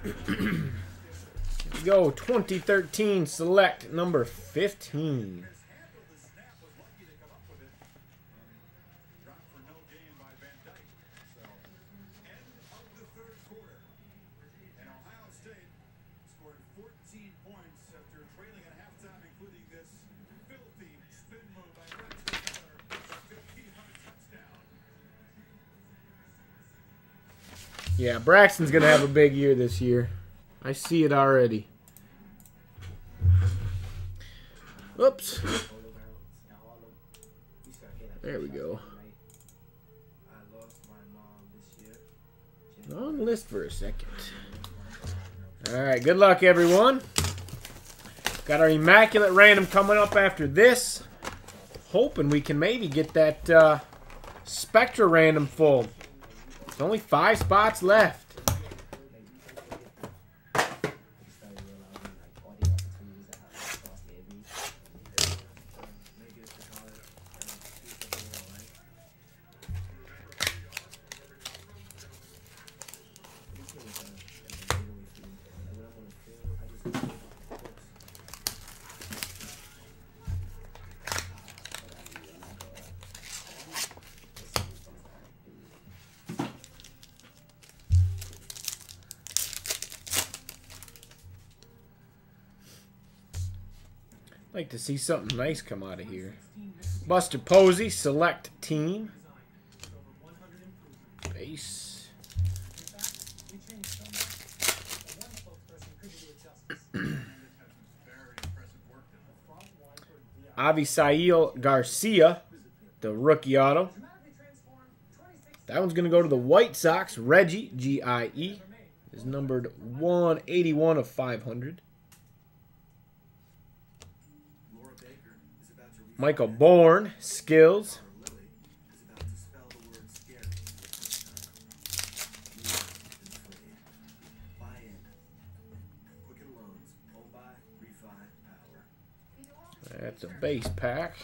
Here we go. 2013 Select number 15. Yeah, Braxton's going to have a big year this year. I see it already. Oops. There we go. Long list for a second. Alright, good luck, everyone. Got our Immaculate Random coming up after this. Hoping we can maybe get that Spectra Random full. There's only 5 spots left. Like to see something nice come out of here. Buster Posey, Select Team. Base. Avisail Garcia, the rookie auto. That one's going to go to the White Sox. Reggie, G-I-E, is numbered 181 of 500. Michael Bourne, Skills. That's a base pack.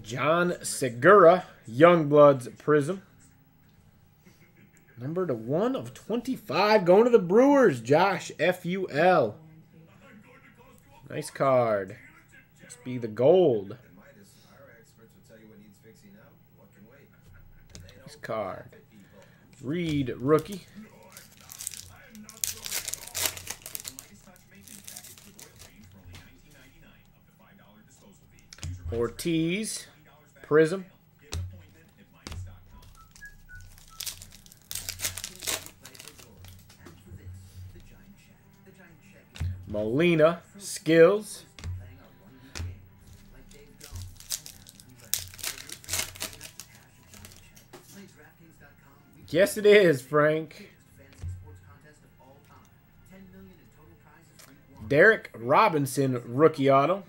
John Segura, Youngbloods Prism. Number to 1 of 25. Going to the Brewers. Josh, F-U-L. Nice card. Must be the gold. Nice card. Reed, rookie. Ortiz, Prism. Molina, Skills. Yes, it is, Frank. Derek Robinson, rookie auto.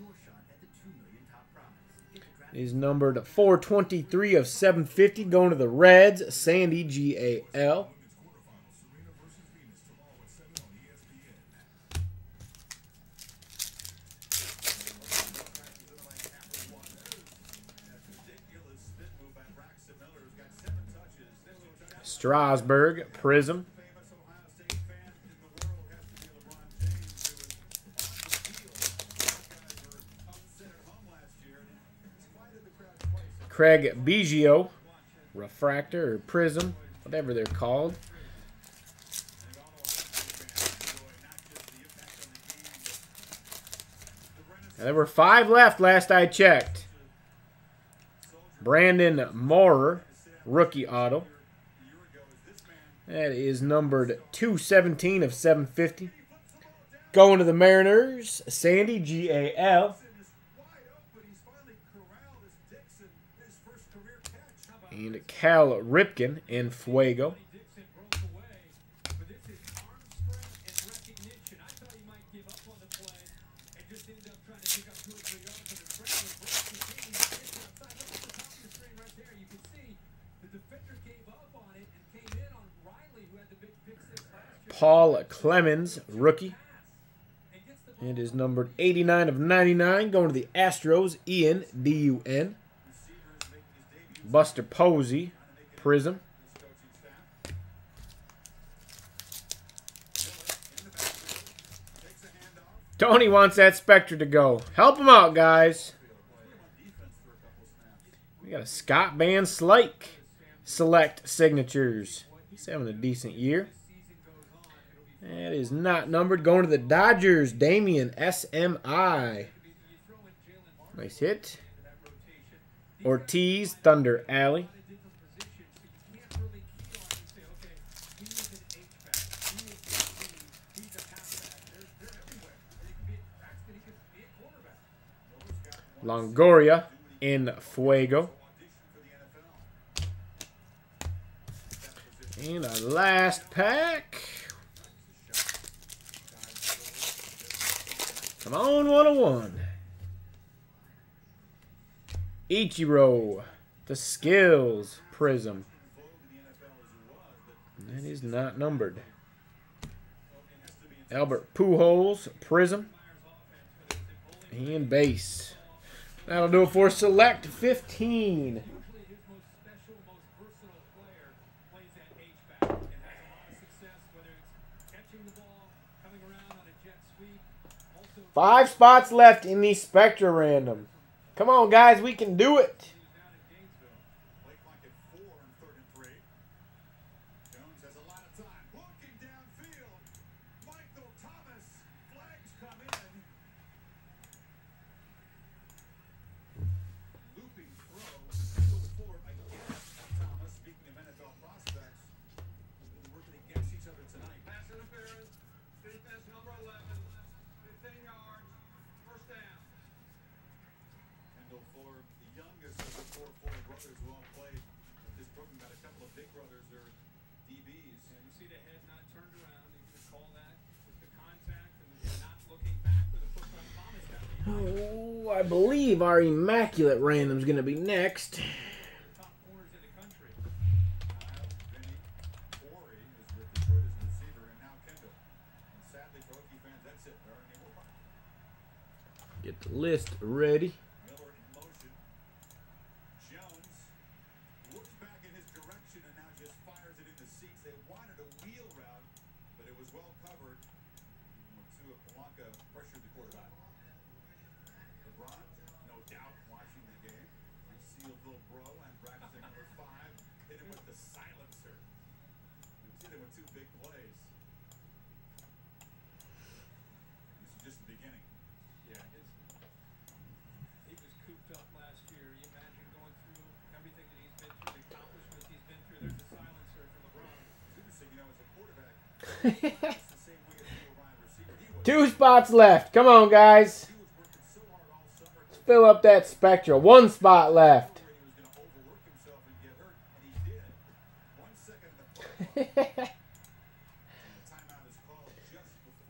Is numbered 423 of 750. Going to the Reds. Sandy, G-A-L. Strasburg, Prism. Craig Biggio, Refractor or Prism, whatever they're called. And there were 5 left last I checked. Brandon Maurer, rookie auto. That is numbered 217 of 750. Going to the Mariners, Sandy, G-A-L. And Cal Ripken in Fuego. Paul Clemens, rookie. It is numbered 89 of 99. Going to the Astros, Ian, D-U-N. Buster Posey, Prism. Tony wants that Spectre to go. Help him out, guys. We got a Scott Van Slyke select signatures. He's having a decent year. That is not numbered. Going to the Dodgers, Damian SMI. Nice hit. Ortiz, Thunder Alley. Longoria in Fuego. And our last pack. Come on, 101. Ichiro, the Skills Prism. That is not numbered. Albert Pujols Prism. And base. That'll do it for Select 15. Five spots left in the Spectra Random. Come on, guys, we can do it. Oh, I believe our Immaculate Random is going to be next. Get the list ready. Two spots left. Come on, guys. Let's fill up that Spectra. One spot left.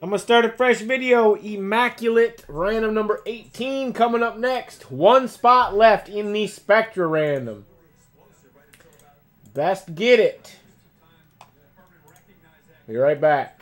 I'm going to start a fresh video. Immaculate Random number 18 coming up next. One spot left in the Spectra Random. Best get it. Be right back.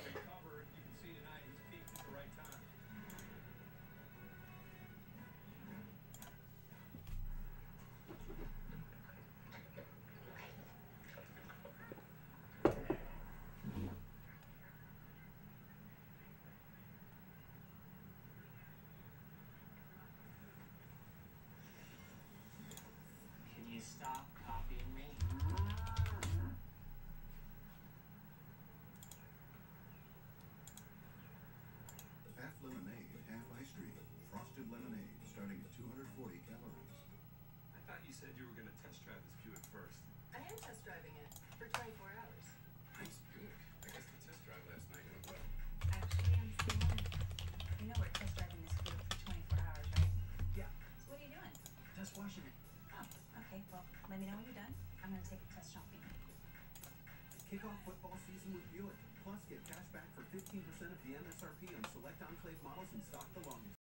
Stop copying me. Half lemonade, half ice cream. Frosted lemonade, starting at 240 calories. I thought you said you were going to test drive this Buick first. I am test driving it for 24 hours. Nice Buick. I guess the test drive last night went well. Actually, I'm still on it. You know we're test driving this food for 24 hours, right? Yeah. So what are you doing? Test washing it. Oh, okay. Well, let me know when you're done. I'm going to take it test shopping. Kick off football season with Buick. Plus, get cash back for 15% of the MSRP on select Enclave models in stock the longest.